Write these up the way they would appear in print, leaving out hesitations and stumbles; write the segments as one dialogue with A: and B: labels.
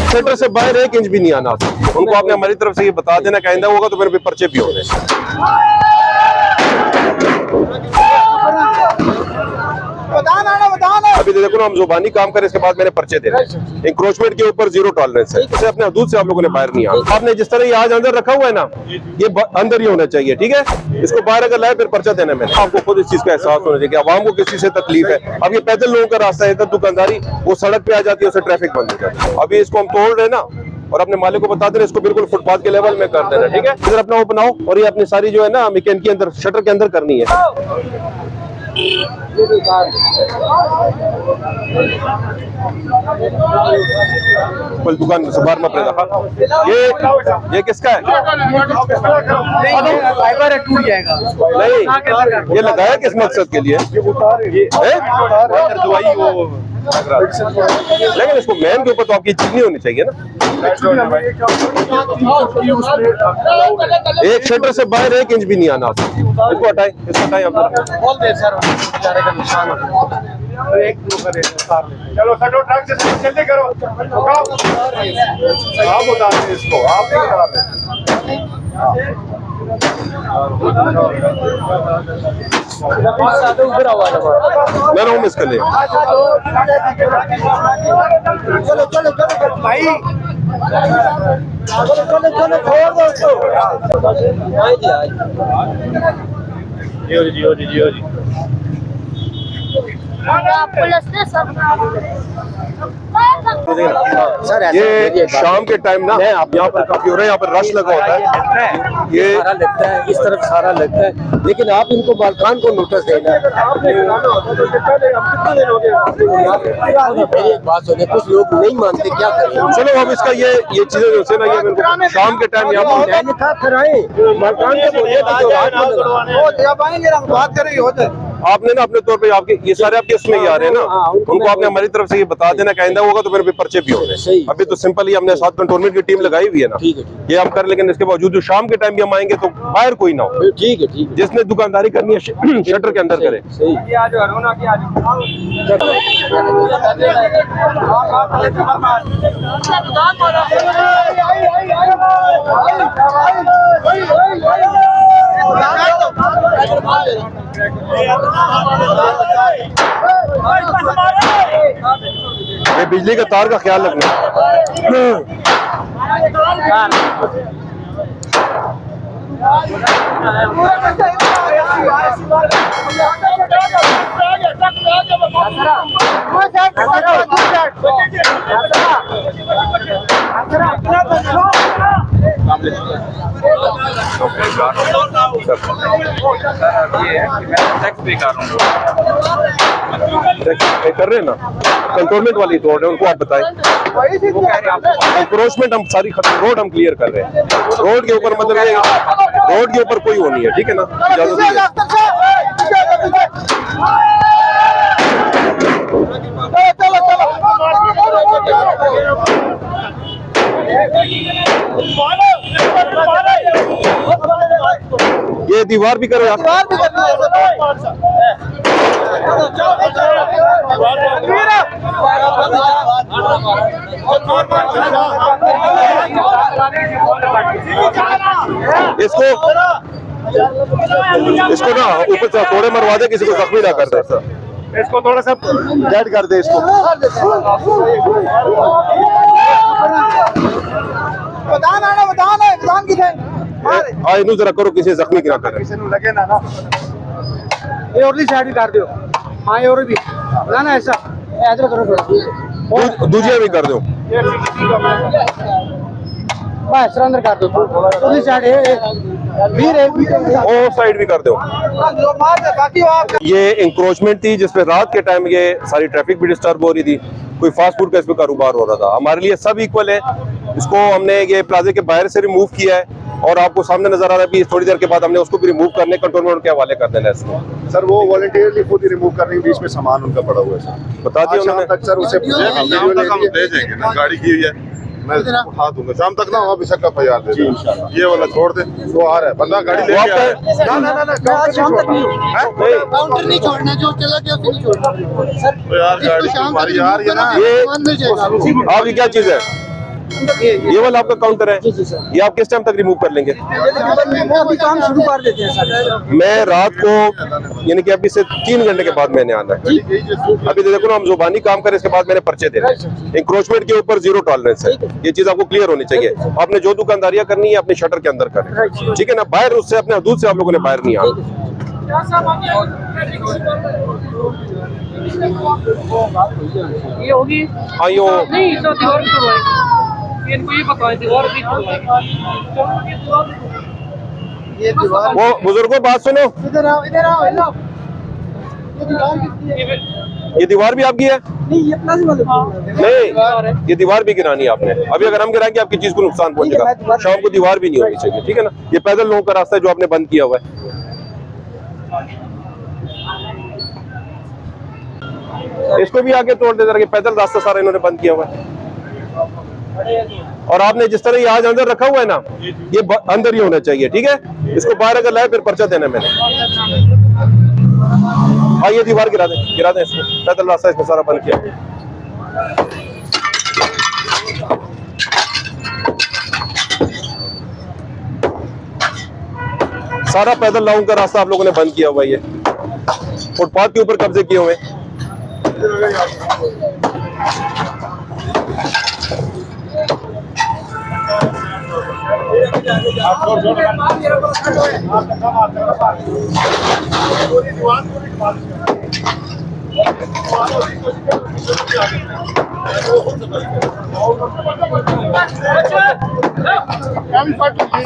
A: Centre से बाहर 1 inch भी नहीं आना। उनको आपने हमारी तरफ से ये बता देना कि आइंदा होगा तो मेरे पे पर्चे भी हो रहे। अभी तो देखो ना, हम जुबानी काम करें, इसके बाद मैंने पर्चे दे रहे हैं। इंक्रोचमेंट के ऊपर 0 टॉलरेंस है। इसे अपने हदूद से आप लोगों ने बाहर नहीं आना। आपने जिस तरह ये आज अंदर रखा हुआ है ना, ये अंदर ही होना चाहिए, ठीक है। इसको बाहर अगर लाए फिर पर्चा देना। मैंने आपको खुद इस चीज का एहसास होना चाहिए कि आवाम को किसी से तकलीफ है। अब ये पैदल लोगों का रास्ता है, इधर दुकानदारी वो सड़क पे आ जाती है, उससे ट्रैफिक बंद हो जाता है। अभी इसको हम तोड़ रहे हैं ना, और अपने मालिक को बता देना इसको बिल्कुल फुटपाथ के लेवल में कर देना, ठीक है। इधर अपना वो बनाओ, और ये अपनी सारी जो है ना मैकेनिक के अंदर शटर के अंदर करनी है। कोई दुकान से बाहर मत पड़ेगा। ये किसका है?
B: फाइबर है, टूट जाएगा।
A: नहीं, ये लगाया किस मकसद के लिए? दवाई वो, लेकिन इसको मैन के ऊपर तो आपकी चिकनी होनी चाहिए ना। एक शटर से बाहर 1 इंच भी नहीं आना। इसको हटाए, इसको हटाए
C: चलो सटो ट्रक से जल्दी करो। आप बता दें इसको, आप नहीं बता रहे।
A: मैं हूँ इसके लिए
B: भाई, जियो जी।
A: ये शाम के टाइम ना यहाँ पर काफी हो रहा है, यहाँ पर रश लगा होता है। ये
D: सारा लगता है, इस तरफ सारा लगता है, लेकिन आप इनको बालकान को नोटिस देना। मेरी एक बात सुनिए, कुछ लोग नहीं मानते, क्या करें?
A: चलो अब इसका ये चीजें जो है ना, ये मेरे को शाम के टाइम यहाँ पर
D: कराए बालकान को बोलिए
B: बात करेंगे हो जाए।
A: आपने ना अपने तौर पे आपके ये सारे आपके इसमें ही आ रहे हैं ना, उनको आपने हमारी तरफ से ये बता देना कि आइंदा होगा तो मेरे पे पर्चे भी हो रहे हैं। अभी तो सिंपल ही हमने साथ कंट्रोलमेंट की टीम लगाई हुई है ना, ये हम कर, लेकिन इसके बावजूद जो शाम के टाइम भी हम आएंगे तो बाहर कोई ना हो।
D: ठीक है, ठीक है।
A: जिसने दुकानदारी करनी है शटर के अंदर करे। ये बिजली का तार का ख्याल रखना।
C: टैक्स पे कर रहा
A: पे कर रहे हैं ना, कंट्रोलमेंट वाली तोड़ रहे हैं, उनको आप बताएं। इंक्रोचमेंट हम सारी रोड हम क्लियर कर रहे हैं। रोड के ऊपर मतलब ये रोड के ऊपर कोई वो नहीं है, ठीक है ना, इजाजत नहीं है। ये दीवार भी करो यार। इसको ना ऊपर से थोड़े मरवा दे, किसी को जख्मी ना कर दे।
C: इसको थोड़ा सा डेड कर दे इसको।
A: इनू जरा करो, किसी जख्मी ना करे।
C: लगे ना ना
B: ये और साइड भी कर दो। हाँ, ये और भी ना ऐसा ऐसा करो,
A: दूजिया भी कर दो।
B: बस अंदर कर दो। उधर साइड
A: ओ साइड भी कर दो। ये इंक्रोचमेंट थी जिसपे रात के टाइम ये सारी ट्रैफिक भी डिस्टर्ब हो रही थी। कोई फास्ट फूड का इस पे कारोबार हो रहा था। हमारे लिए सब इक्वल है। इसको हमने ये प्लाजे के बाहर से रिमूव किया है, और आपको सामने नजर आ रहा है कि थोड़ी देर के बाद हमने उसको भी रिमूव करने कंट्रोलमेंट के हवाले कर देना है इसको।
C: सर वो वॉलंटियरली खुद ही रिमूव कर रही है, बीच में सामान उनका पड़ा हुआ है सर।
A: बता दिया उन्होंने।
C: तक सर उसे दे देंगे ना, गाड़ी की हुई है, मैं उठा दूंगा शाम तक ना, वहाँ भी सबका तैयार दे दें। ये वाला छोड़ दे, वो आ रहा है बंदा गाड़ी लेके आ रहा है। ना
B: शाम तक
E: काउंटर नहीं छोड़ना, जो चला गया फिर नहीं छोड़ना।
C: यार गाड़ी तुम्हारी यार ये ना,
A: ये आपकी क्या चीज है? ये वाला आपका काउंटर है, ये आप किस टाइम तक रिमूव कर लेंगे?
B: अभी काम शुरू कर देते हैं सर।
A: मैं रात को यानी कि अभी से 3 घंटे के बाद मैंने आना है। अभी तो देखो ना, हम जुबानी काम करें, इसके बाद मैंने पर्चे देना है। इंक्रोचमेंट के ऊपर 0 टॉलरेंस है, ये चीज आपको क्लियर होनी चाहिए। आपने जो दुकानदारियां करनी है अपने शटर के अंदर करें, ठीक है ना? बाहर उससे अपने हदूद से आप लोगों ने बाहर नहीं आना।
B: ये होगी
A: हाँ यो
B: नहीं सर, दीवार भी करवाएंगे। इनको ये बताएं दीवार भी करवाएंगे। ये दीवार
A: वो बुजुर्गों बात सुनो,
B: इधर आओ हेलो। ये दीवार किसकी है?
A: ये दीवार भी आपकी है?
B: नहीं ये प्लाज वाले
A: नहीं, ये दीवार भी गिरानी है आपने। अभी अगर हम गिराएंगे आपकी चीज को नुकसान पहुंचेगा। शाम को दीवार भी नहीं होनी चाहिए, ठीक है ना? ये पैदल लोगों का रास्ता है जो आपने बंद किया हुआ है। इसको भी आगे तोड़ दे जरा, पैदल रास्ता सारा इन्होंने बंद किया हुआ है। और आपने जिस तरह ये आज अंदर रखा हुआ है ना, ये अंदर ही होना चाहिए, ठीक है? इसको बाहर अगर लाए फिर पर्चा देना मैंने। हाँ ये दीवार गिरा दें इसको, पैदल रास्ता इसमें सारा बंद किया। सारा पैदल लाऊं का रास्ता आप लोगों ने बंद किया हुआ है। ये फुटपाथ के ऊपर कब्जे किए हुए हैं।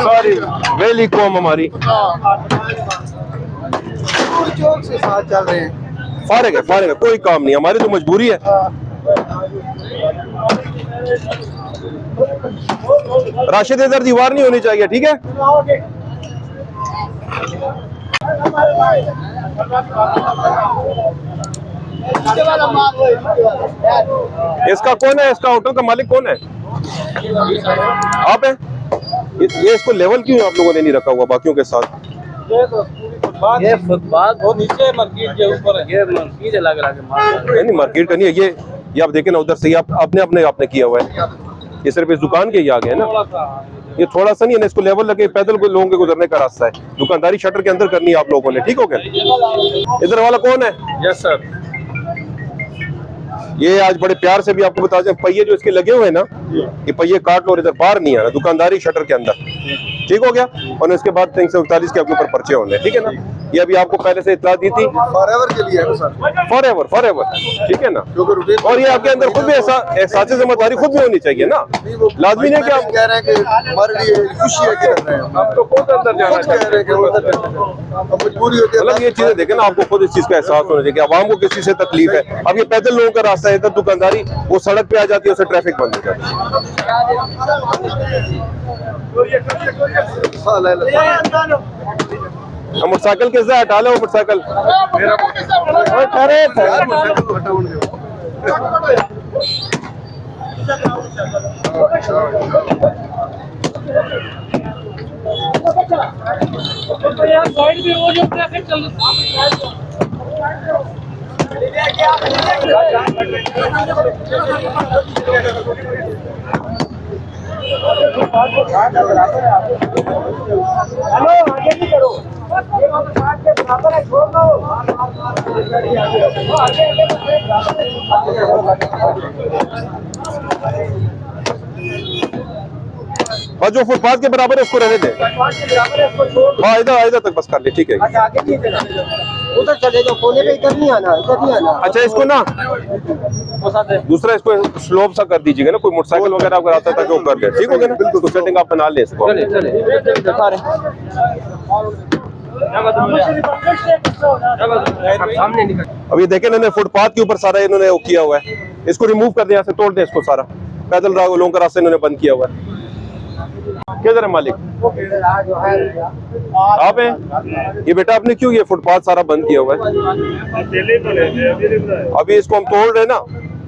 A: सॉरी वेली कौम हमारी
B: चौक से साथ चल रहे हैं।
A: फारिग है, कोई काम नहीं, हमारी तो मजबूरी है। राशिद इधर दीवार नहीं होनी चाहिए, ठीक है? इसका कौन है? इसका होटल का मालिक कौन है? आप हैं? ये इसको लेवल क्यों आप लोगों ने नहीं रखा हुआ बाकियों के साथ?
D: ये फुटपाथ वो नीचे मार्केट के ऊपर है, ये मार्केट लगा
A: नहीं मार्केट का नहीं है ये आप देखें ना, उधर से आप आपने किया हुआ है। ये सिर्फ इस दुकान के ही आ गए ना, ये थोड़ा सा नहीं है ना, इसको लेवल लगे पैदल को लोगों के गुजरने का रास्ता है। दुकानदारी शटर के अंदर करनी है आप लोगों ने, ठीक हो गया? इधर वाला कौन है?
D: Yes sir.
A: ये आज बड़े प्यार से भी आपको बता दें, पहिए जो इसके लगे हुए हैं ना, ये पहिए काट लो और इधर बाहर नहीं आना, दुकानदारी शटर के अंदर, ठीक हो गया? और इसके बाद 341 के आपके ऊपर पर्चे होने, ठीक है ना? ये अभी आपको पहले से इत्तला दी थी,
C: फॉरएवर के लिए है सर,
A: फॉरएवर, ठीक है ना? और ये आपके अंदर खुद भी एहसास जिम्मेदारी खुद भी होनी चाहिए ना, लाजमी नहीं कि आप
C: कह रहे हैं कि हमारे लिए खुशी है कि
A: आप तो खुद अंदर जाना चाहिए।
C: मजबूरी होती है।
A: मतलब ये चीजें देखें ना, आपको खुद इस चीज का एहसास होना चाहिए कि आवाम को किस चीज से तकलीफ है। अब ये पैदल लोगों का रास्ता है, इधर दुकानदारी वो सड़क पे आ जाती है, उससे ट्रैफिक बंद हो जाती है। मोटरसाइकिल किसका हटा लो, मोटरसाइकिल
B: साइड भी वो जो ट्रैफिक चल रहा हेलो आगे नहीं करो, ये साथ के बराबर है, छोड़ दो।
A: बस जो फुटपाथ के बराबर है उसको रहने दे। हाँ इधर तक बस कर ले, ठीक है?
B: उधर चले जाओ, कोने पे इधर नहीं आना,
A: अच्छा इसको ना दूसरा इसको स्लोप सा कर दीजिएगा ना, कोई मोटरसाइकिल वगैरह अगर आता है ताकि वो कर दे, ठीक हो गया ना? बिल्कुल सेटिंग आप बना ले इसको। अब ये देखें इन्होंने फुटपाथ के ऊपर सारा इन्होंने वो किया हुआ है, इसको रिमूव कर दे, यहाँ से तोड़ दे इसको सारा। पैदल लोगों का रास्ता इन्होंने बंद किया हुआ है। किधर है मालिक? आप हैं? ये बेटा आपने क्यों ये फुटपाथ सारा बंद किया हुआ है? अभी इसको हम तोड़ रहे ना,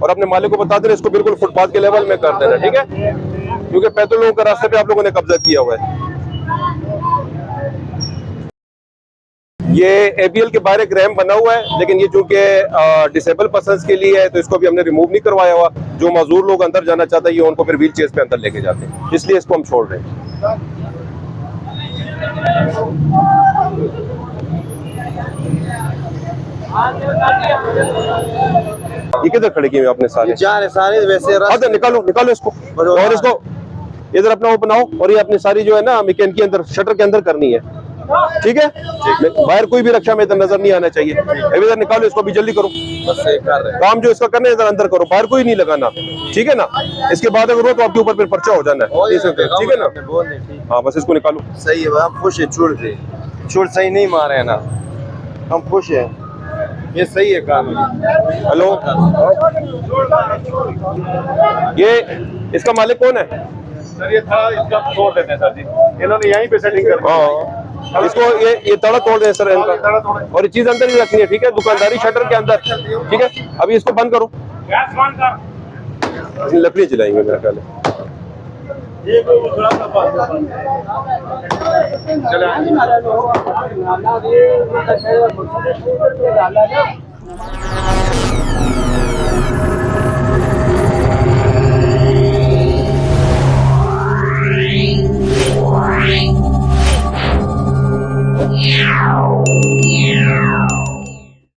A: और अपने मालिक को बता देना इसको बिल्कुल फुटपाथ के लेवल में कर देना, ठीक है? क्योंकि पैदल लोगों के रास्ते पे आप लोगों ने कब्जा किया हुआ है। ये ABL के बाहर एक रैम बना हुआ है, लेकिन ये चूंकि डिसेबल पर्सन्स के लिए है तो इसको भी हमने रिमूव नहीं करवाया हुआ। जो मजदूर लोग अंदर जाना चाहते हैं ये उनको फिर व्हील चेयर्स पे अंदर लेके जाते हैं, इसलिए इसको हम छोड़ रहे हैं। ये किधर खड़े किए हुए आपने सारे?
D: सारे वैसे
A: हाँ, निकालो निकालो इसको, और इसको इधर अपना वो बनाओ, और ये अपनी सारी जो है ना मैकेनिक के अंदर शटर के अंदर करनी है, ठीक है? बाहर कोई भी रक्षा में इधर नजर नहीं आना चाहिए। अभी इधर निकालो इसको, भी जल्दी करो,
D: बस ये कर रहे हैं।
A: काम जो इसका करना है इधर अंदर करो, बाहर कोई नहीं लगाना, ठीक है ना? इसके बाद अगर हो तो आपके ऊपर फिर पर्चा हो जाना है, ठीक है ना? हाँ, बस इसको निकालो।
D: सही है, हम खुश है। चूड़ सही नहीं मारे है ना, हम खुश है, ये सही है काम।
A: हेलो, ये इसका मालिक कौन है?
C: सर ये था, इसका तोड़ देते हैं सर जी, इन्होंने यहीं पे सेटिंग कर दी।
A: हाँ, इसको ये तड़ा तोड़ दें सर इनका, और ये चीज अंदर ही रखनी है, ठीक है? दुकानदारी शटर के अंदर, ठीक है? अभी इसको बंद करो, लकड़ी जलाएंगे मेरा ख्याल है।